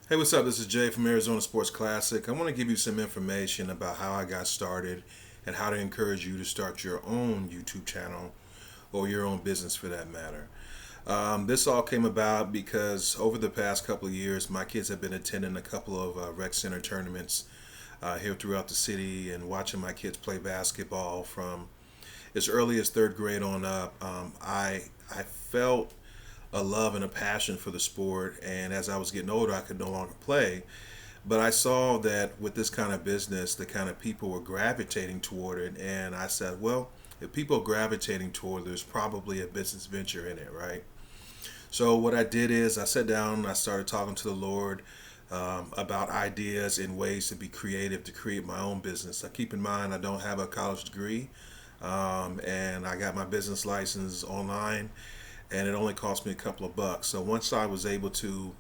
Hey, what's up? This is Jay from Arizona Sports Classic. I want to give you some information about how I got started and how to encourage you to start your own YouTube channel or your own business for that matter. This all came about because over the past couple of years, my kids have been attending a couple of rec center tournaments here throughout the city and watching my kids play basketball from as early as third grade on up. I felt a love and a passion for the sport, and as I was getting older, I could no longer play. But I saw that with this kind of business, the kind of people were gravitating toward it, and I said, well, if people are gravitating toward it, there's probably a business venture in it, right? So what I did is I sat down and I started talking to the Lord about ideas and ways to be creative to create my own business. Now, keep in mind, I don't have a college degree, and I got my business license online, and it only cost me a couple of bucks. So once I was able to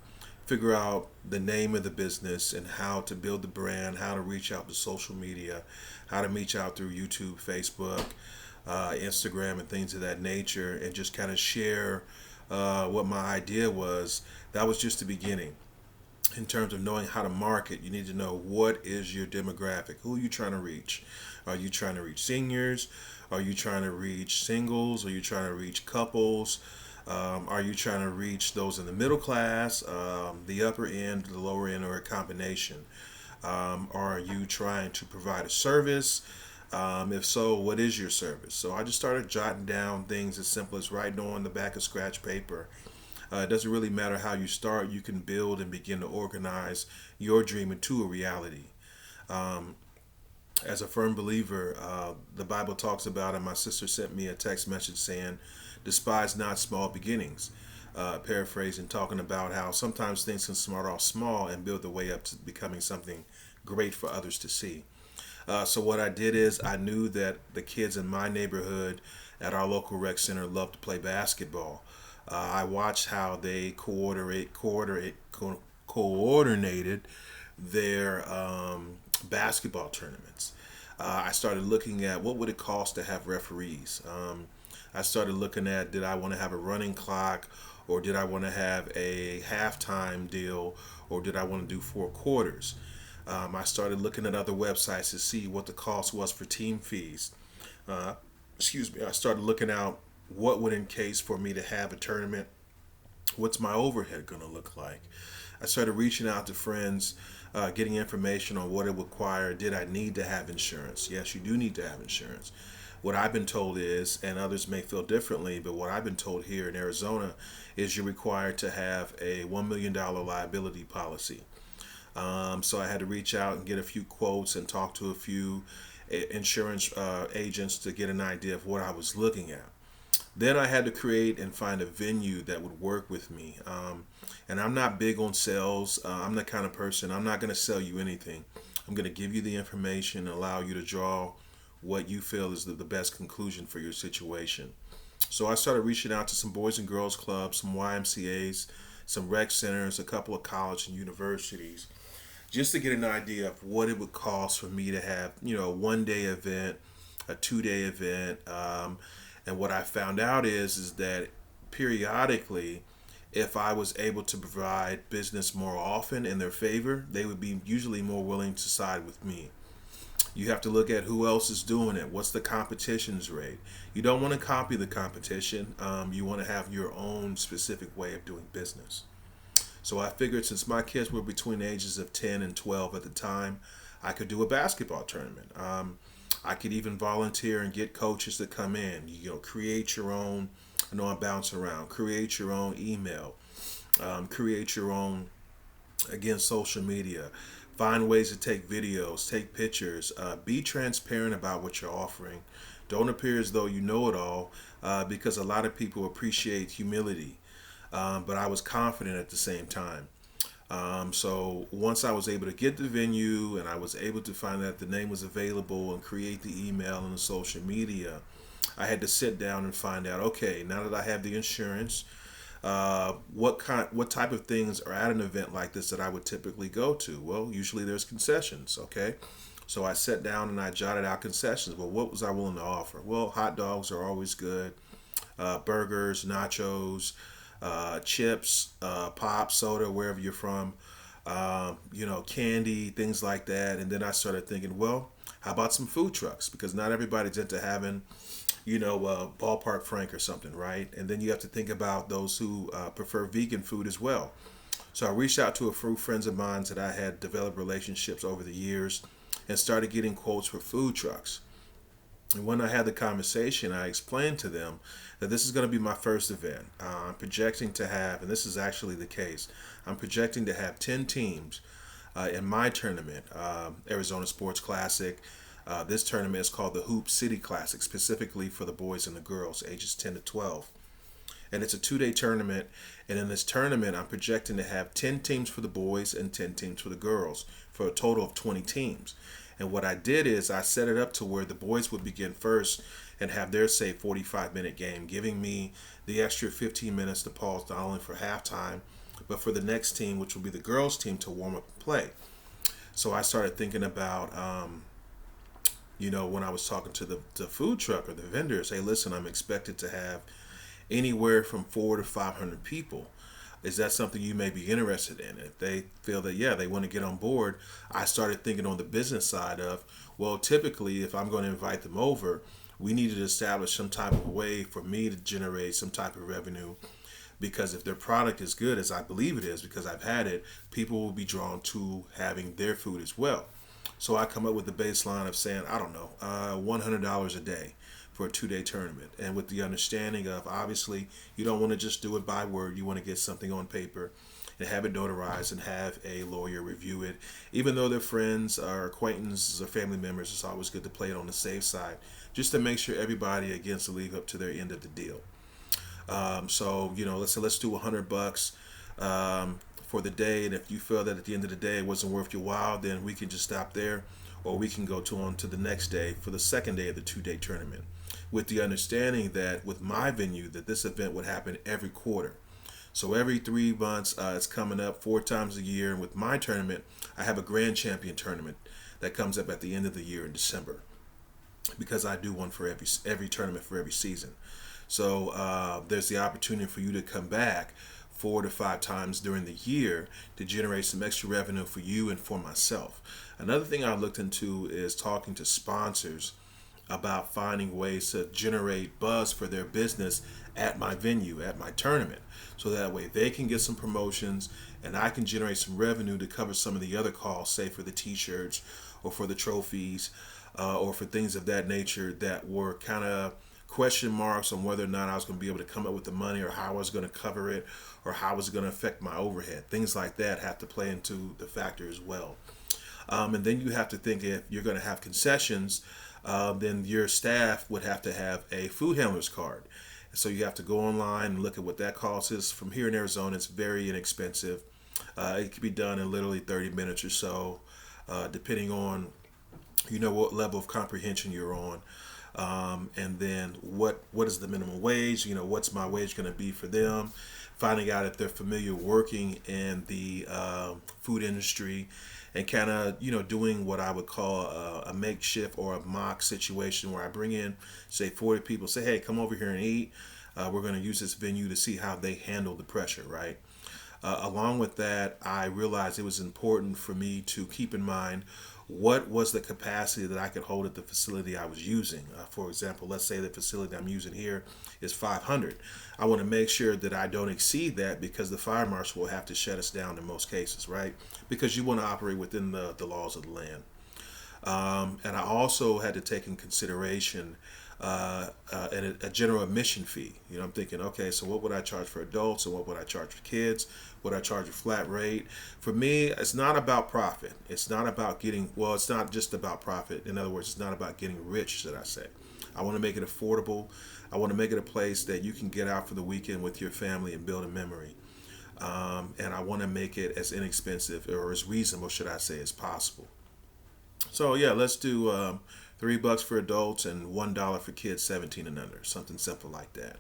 figure out the name of the business and how to build the brand, how to reach out to social media, how to reach out through YouTube, Facebook, Instagram, and things of that nature, and just kind of share what my idea was. That was just the beginning. In terms of knowing how to market, you need to know what is your demographic. Who are you trying to reach? Are you trying to reach seniors? Are you trying to reach singles? Are you trying to reach couples? Are you trying to reach those in the middle class, the upper end, the lower end, or a combination? Are you trying to provide a service? If so, what is your service? So I just started jotting down things as simple as writing on the back of scratch paper. It doesn't really matter how you start, you can build and begin to organize your dream into a reality. Um, as a firm believer, the Bible talks about, and my sister sent me a text message saying, despise not small beginnings. Paraphrasing, talking about how sometimes things can start off small and build their way up to becoming something great for others to see. So what I did is I knew that the kids in my neighborhood at our local rec center love to play basketball. I watched how they coordinated their basketball tournaments. I started looking at what would it cost to have referees. I started looking at, did I want to have a running clock, or did I want to have a halftime deal, or did I want to do four quarters? I started looking at other websites to see what the cost was for team fees. Uh, excuse me. I started looking out what would encase for me to have a tournament. What's my overhead going to look like? I started reaching out to friends, getting information on what it would require. Did I need to have insurance? Yes, you do need to have insurance. What I've been told is, and others may feel differently, but what I've been told here in Arizona is you're required to have a $1 million liability policy. So I had to reach out and get a few quotes and talk to a few insurance agents to get an idea of what I was looking at. Then I had to create and find a venue that would work with me. And I'm not big on sales. I'm the kind of person, I'm not going to sell you anything. I'm going to give you the information and allow you to draw what you feel is the best conclusion for your situation. So I started reaching out to some boys and girls clubs, some YMCA's, some rec centers, a couple of college and universities, just to get an idea of what it would cost for me to have, a 1 day event, a 2 day event. And what I found out is that periodically, if I was able to provide business more often in their favor, they would be usually more willing to side with me. You have to look at who else is doing it. What's the competition's rate? You don't want to copy the competition. You want to have your own specific way of doing business. So I figured since my kids were between the ages of 10 and 12 at the time, I could do a basketball tournament. I could even volunteer and get coaches to come in. Create your own. I know I'm bouncing around. Create your own email. Create your own, again, social media. Find ways to take videos, take pictures. Be transparent about what you're offering. Don't appear as though you know it all, because a lot of people appreciate humility. But I was confident at the same time. So once I was able to get the venue and I was able to find that the name was available and create the email and the social media, I had to sit down and find out, okay, now that I have the insurance, what type of things are at an event like this that I would typically go to? Well, usually there's concessions, okay? So I sat down and I jotted out concessions. Well, what was I willing to offer? Well, hot dogs are always good, burgers, nachos, chips, pop, soda, wherever you're from. candy, things like that. And then I started thinking, well, how about some food trucks? Because not everybody's into having, ballpark Frank or something, right? And then you have to think about those who prefer vegan food as well. So I reached out to a few friends of mine that I had developed relationships over the years and started getting quotes for food trucks. And when I had the conversation, I explained to them that this is going to be my first event. I'm projecting to have, and this is actually the case, I'm projecting to have 10 teams in my tournament, Arizona Sports Classic. This tournament is called the Hoop City Classic, specifically for the boys and the girls, ages 10 to 12. And it's a 2-day tournament. And in this tournament, I'm projecting to have 10 teams for the boys and 10 teams for the girls, for a total of 20 teams. And what I did is I set it up to where the boys would begin first and have their, say, 45-minute game, giving me the extra 15 minutes to pause not only for halftime, but for the next team, which will be the girls' team, to warm up and play. So I started thinking about, when I was talking to the food truck or the vendors, hey, listen, I'm expected to have anywhere from 400 to 500 people. Is that something you may be interested in? If they feel that, yeah, they want to get on board, I started thinking on the business side of, well, typically, if I'm going to invite them over, we need to establish some type of way for me to generate some type of revenue. Because if their product is good, as I believe it is, because I've had it, people will be drawn to having their food as well. So I come up with the baseline of saying, I don't know, $100 a day for a 2-day tournament. And with the understanding of, obviously, you don't want to just do it by word. You want to get something on paper and have it notarized and have a lawyer review it. Even though they're friends or acquaintances or family members, it's always good to play it on the safe side, just to make sure everybody against the leave up to their end of the deal. Let's do $100 for the day, and if you feel that at the end of the day it wasn't worth your while, then we can just stop there, or we can go on to the next day for the second day of the 2-day tournament, with the understanding that with my venue that this event would happen every quarter. So every 3 months, it's coming up 4 times a year, and with my tournament, I have a grand champion tournament that comes up at the end of the year in December, because I do one for every tournament for every season. So there's the opportunity for you to come back 4 to 5 times during the year to generate some extra revenue for you and for myself. Another thing I looked into is talking to sponsors about finding ways to generate buzz for their business at my venue, at my tournament, so that way they can get some promotions and I can generate some revenue to cover some of the other costs, say for the t-shirts or for the trophies or for things of that nature that were kind of question marks on whether or not I was going to be able to come up with the money, or how I was going to cover it, or how it was going to affect my overhead. Things like that have to play into the factor as well. And then you have to think, if you're going to have concessions, then your staff would have to have a food handler's card. So you have to go online and look at what that cost is. From here in Arizona, it's very inexpensive. It can be done in literally 30 minutes or so, depending on what level of comprehension you're on. And then what is the minimum wage? What's my wage going to be for them? Finding out if they're familiar working in the food industry, and kind of doing what I would call a makeshift or a mock situation where I bring in, say, 40 people, say, hey, come over here and eat. We're going to use this venue to see how they handle the pressure, right? Along with that, I realized it was important for me to keep in mind what was the capacity that I could hold at the facility I was using. For example, let's say the facility I'm using here is 500. I want to make sure that I don't exceed that, because the fire marshal will have to shut us down in most cases, right? Because you want to operate within the laws of the land. And I also had to take in consideration a general admission fee. I'm thinking, okay, so what would I charge for adults and what would I charge for kids? Would I charge a flat rate? For me, it's not about profit. It's not about it's not just about profit. In other words, it's not about getting rich, should I say. I want to make it affordable. I want to make it a place that you can get out for the weekend with your family and build a memory. And I want to make it as inexpensive, or as reasonable, should I say, as possible. So yeah, let's do $3 for adults and $1 for kids 17 and under, something simple like that.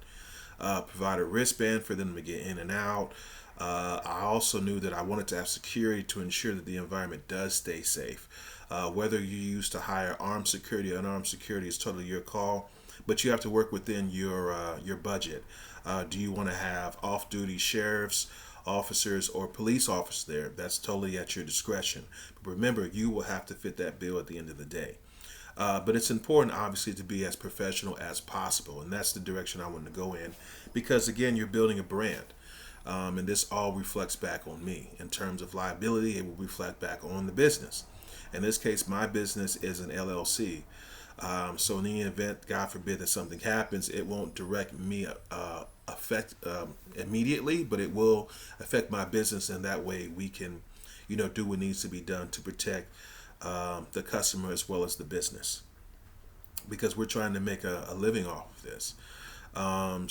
Provide a wristband for them to get in and out. I also knew that I wanted to have security to ensure that the environment does stay safe. Whether you use to hire armed security or unarmed security is totally your call, but you have to work within your budget. Do you want to have off-duty sheriffs, officers or police officers there. That's totally at your discretion. But remember, you will have to fit that bill at the end of the day. But it's important, obviously, to be as professional as possible, and that's the direction I want to go in, because again, you're building a brand, and this all reflects back on me in terms of liability. It will reflect back on the business. In this case, my business is an LLC. So in the event, God forbid, that something happens, it won't direct me affect immediately, but it will affect my business, and that way we can, do what needs to be done to protect the customer as well as the business, because we're trying to make a living off of this.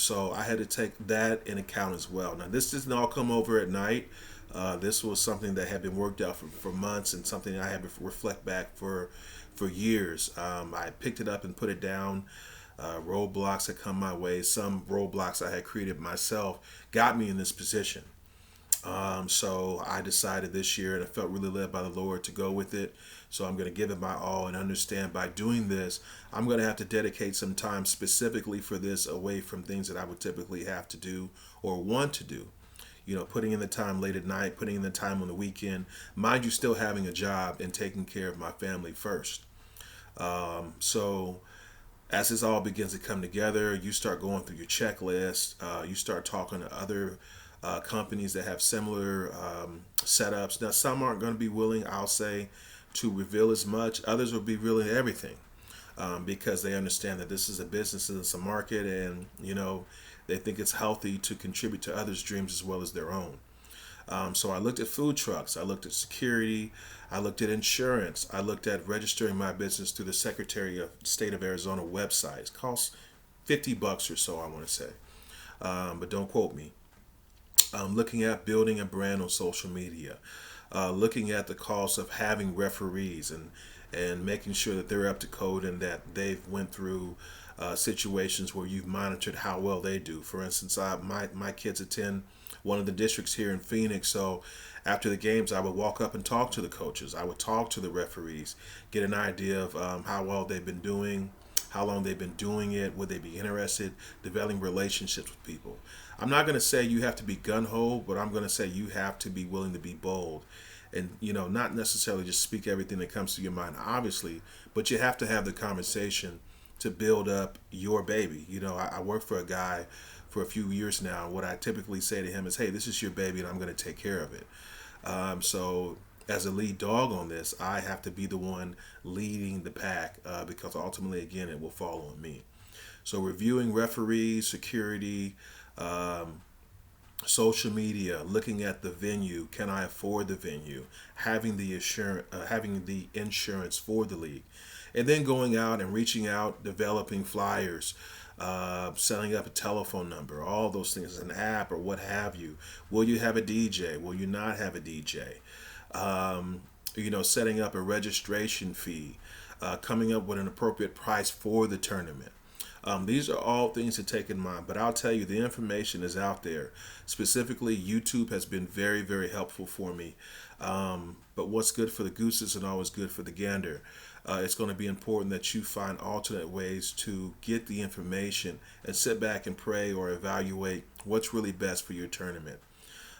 So I had to take that in account as well. Now, this didn't all come over at night. This was something that had been worked out for months, and something I had to reflect back for years. I picked it up and put it down. Roadblocks that come my way, some roadblocks I had created myself, got me in this position. So I decided this year, and I felt really led by the Lord to go with it. So I'm going to give it my all, and understand by doing this, I'm going to have to dedicate some time specifically for this, away from things that I would typically have to do or want to do. Putting in the time late at night, putting in the time on the weekend, mind you, still having a job and taking care of my family first. So as this all begins to come together, you start going through your checklist. You start talking to other companies that have similar setups. Now, some aren't going to be willing, I'll say, to reveal as much. Others will be revealing everything, because they understand that this is a business and it's a market, and they think it's healthy to contribute to others' dreams as well as their own. So I looked at food trucks, I looked at security, I looked at insurance, I looked at registering my business through the Secretary of State of Arizona website. It costs $50 or so, I want to say, but don't quote me. Looking at building a brand on social media, looking at the cost of having referees, and making sure that they're up to code, and that they've went through situations where you've monitored how well they do. For instance, my kids attend one of the districts here in Phoenix, so after the games, I would walk up and talk to the coaches. I would talk to the referees, get an idea of how well they've been doing, how long they've been doing it, would they be interested, developing relationships with people. I'm not going to say you have to be gun-ho, but I'm going to say you have to be willing to be bold, and not necessarily just speak everything that comes to your mind, obviously, but you have to have the conversation to build up your baby. I work for a guy for a few years now. What I typically say to him is, hey, this is your baby, and I'm going to take care of it. So as a lead dog on this, I have to be the one leading the pack, because ultimately, again, it will fall on me. So reviewing referees, security, social media, looking at the venue, can I afford the venue, having the insurance for the league, and then going out and reaching out, developing flyers, setting up a telephone number, all those things, an app or what have you. Will you have a DJ? Will you not have a DJ? Setting up a registration fee, coming up with an appropriate price for the tournament. These are all things to take in mind, but I'll tell you, the information is out there. Specifically, YouTube has been very, very helpful for me. But what's good for the goose isn't always good for the gander. It's going to be important that you find alternate ways to get the information, and sit back and pray or evaluate what's really best for your tournament.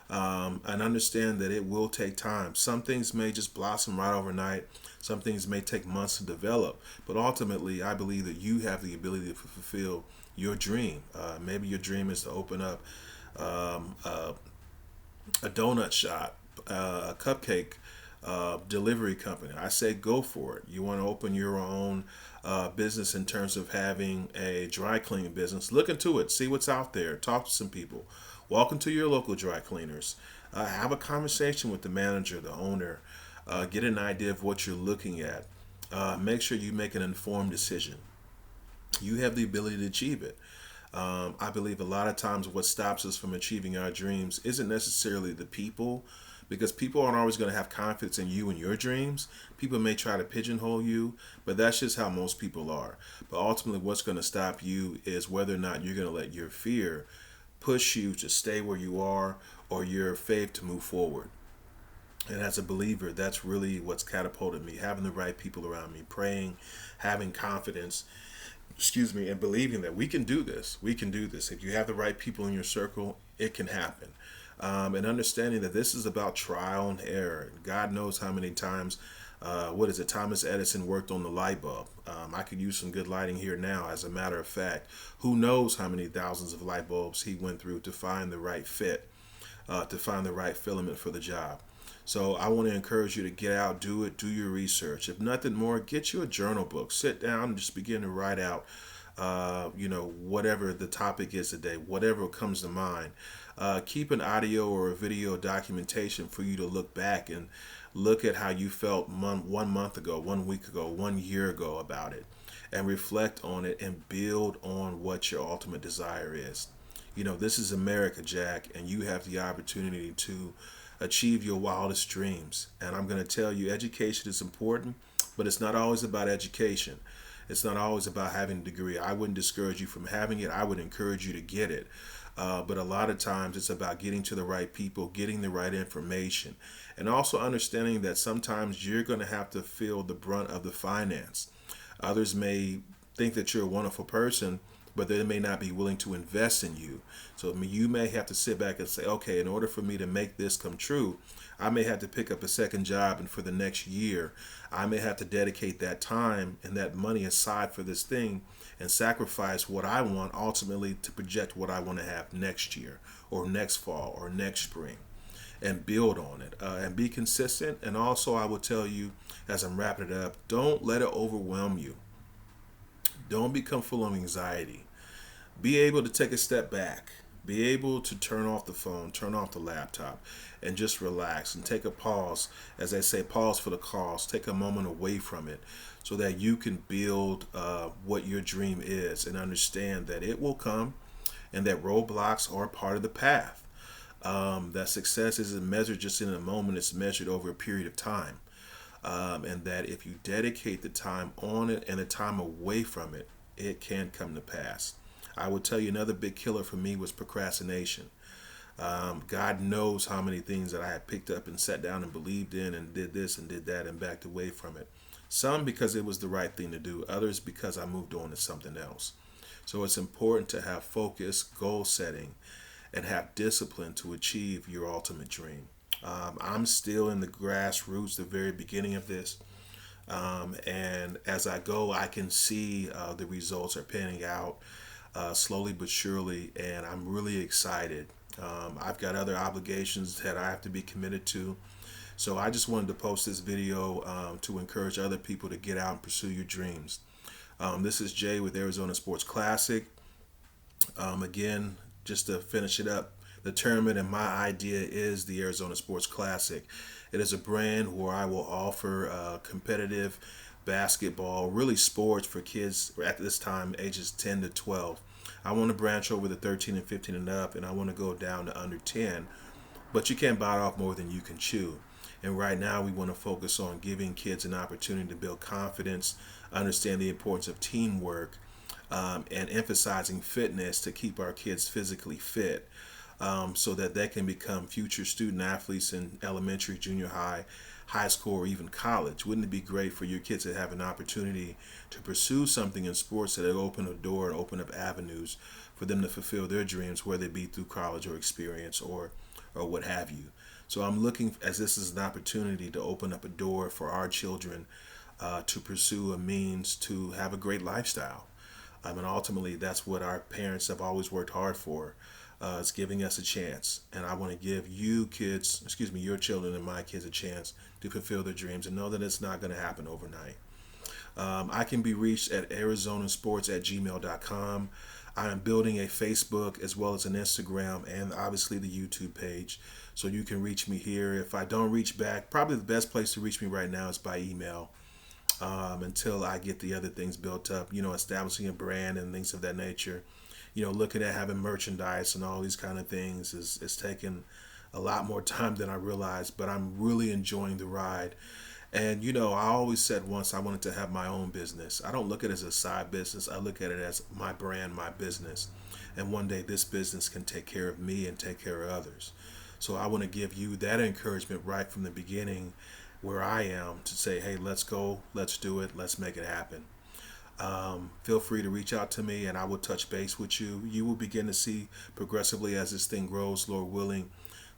And understand that it will take time. Some things may just blossom right overnight. Some things may take months to develop. But ultimately, I believe that you have the ability to fulfill your dream. Maybe your dream is to open up a donut shop, a cupcake delivery company. I say go for it. You want to open your own business in terms of having a dry cleaning business. Look into it. See what's out there. Talk to some people. Walk into your local dry cleaners. Have a conversation with the manager, the owner. Get an idea of what you're looking at. Make sure you make an informed decision. You have the ability to achieve it. I believe a lot of times what stops us from achieving our dreams isn't necessarily the people, because people aren't always going to have confidence in you and your dreams. People may try to pigeonhole you, but that's just how most people are. But ultimately, what's going to stop you is whether or not you're going to let your fear push you to stay where you are, or your faith to move forward. And as a believer, that's really what's catapulted me, having the right people around me, praying, having confidence, and believing that we can do this. We can do this. If you have the right people in your circle, it can happen. And understanding that this is about trial and error. God knows how many times, what is it, Thomas Edison worked on the light bulb. I could use some good lighting here now. As a matter of fact, who knows how many thousands of light bulbs he went through to find the right fit, to find the right filament for the job. So I want to encourage you to get out, do it, do your research. If nothing more, get you a journal book. Sit down and just begin to write out, whatever the topic is today, whatever comes to mind. Keep an audio or a video documentation for you to look back and look at how you felt 1 month ago, 1 week ago, 1 year ago about it, and reflect on it and build on what your ultimate desire is. This is America, Jack, and you have the opportunity to achieve your wildest dreams. And I'm going to tell you, education is important, but it's not always about education. It's not always about having a degree. I wouldn't discourage you from having it. I would encourage you to get it. But a lot of times it's about getting to the right people, getting the right information, and also understanding that sometimes you're going to have to feel the brunt of the finance. Others may think that you're a wonderful person, but they may not be willing to invest in you. So you may have to sit back and say, okay, in order for me to make this come true, I may have to pick up a second job, and for the next year, I may have to dedicate that time and that money aside for this thing and sacrifice what I want ultimately to project what I want to have next year or next fall or next spring, and build on it, and be consistent. And also, I will tell you, as I'm wrapping it up, don't let it overwhelm you. Don't become full of anxiety. Be able to take a step back. Be able to turn off the phone, turn off the laptop, and just relax and take a pause. As I say, pause for the cause. Take a moment away from it so that you can build what your dream is, and understand that it will come and that roadblocks are part of the path. That success isn't measured just in a moment, it's measured over a period of time. And that if you dedicate the time on it and the time away from it, it can come to pass. I will tell you, another big killer for me was procrastination. God knows how many things that I had picked up and sat down and believed in and did this and did that and backed away from it. Some because it was the right thing to do, others because I moved on to something else. So it's important to have focus, goal setting, and have discipline to achieve your ultimate dream. I'm still in the grassroots, the very beginning of this. And as I go, I can see the results are panning out slowly but surely, and I'm really excited. I've got other obligations that I have to be committed to. So I just wanted to post this video to encourage other people to get out and pursue your dreams. This is Jay with Arizona Sports Classic. Again, just to finish it up, the tournament and my idea is the Arizona Sports Classic. It is a brand where I will offer competitive basketball, really sports for kids at this time, ages 10 to 12. I want to branch over the 13 and 15 and up, and I want to go down to under 10. But you can't bite off more than you can chew. And right now, we want to focus on giving kids an opportunity to build confidence, understand the importance of teamwork, and emphasizing fitness to keep our kids physically fit, so that they can become future student athletes in elementary, junior high, high school, or even college. Wouldn't it be great for your kids to have an opportunity to pursue something in sports that open a door and open up avenues for them to fulfill their dreams, whether it be through college or experience or what have you. So I'm looking, as this is an opportunity to open up a door for our children to pursue a means to have a great lifestyle. And ultimately, that's what our parents have always worked hard for. It's giving us a chance, and I want to give you kids, your children and my kids a chance to fulfill their dreams, and know that it's not going to happen overnight. I can be reached at arizonasports@gmail.com. I am building a Facebook as well as an Instagram and obviously the YouTube page, so you can reach me here. If I don't reach back, probably the best place to reach me right now is by email. Until I get the other things built up, establishing a brand and things of that nature. Looking at having merchandise and all these kind of things is taking a lot more time than I realized, but I'm really enjoying the ride. And, I always said once I wanted to have my own business. I don't look at it as a side business. I look at it as my brand, my business. And one day this business can take care of me and take care of others. So I want to give you that encouragement right from the beginning where I am to say, hey, let's go, let's do it, let's make it happen. Feel free to reach out to me and I will touch base with you. You will begin to see progressively as this thing grows, Lord willing,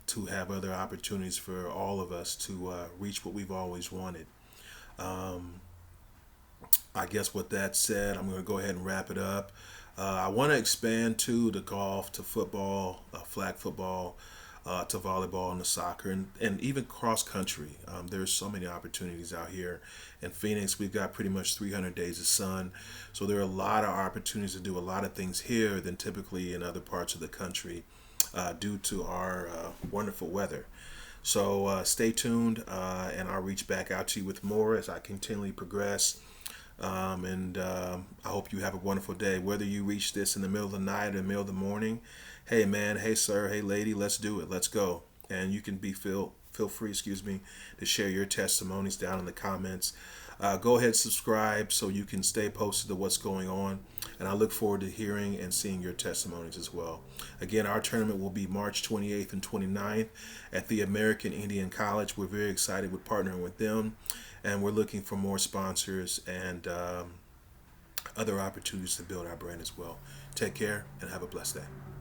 to have other opportunities for all of us to reach what we've always wanted. Um, I guess with that said, I'm going to go ahead and wrap it up. I want to expand to golf, to football, flag football, to volleyball and the soccer, and even cross country. There's so many opportunities out here. In Phoenix, we've got pretty much 300 days of sun. So there are a lot of opportunities to do a lot of things here than typically in other parts of the country due to our wonderful weather. So stay tuned, and I'll reach back out to you with more as I continually progress. And I hope you have a wonderful day. Whether you reach this in the middle of the night or the middle of the morning, hey man, hey sir, hey lady, let's do it. Let's go. And you can feel free, to share your testimonies down in the comments. Go ahead, subscribe so you can stay posted to what's going on. And I look forward to hearing and seeing your testimonies as well. Again, our tournament will be March 28th and 29th at the American Indian College. We're very excited with partnering with them, and we're looking for more sponsors and other opportunities to build our brand as well. Take care and have a blessed day.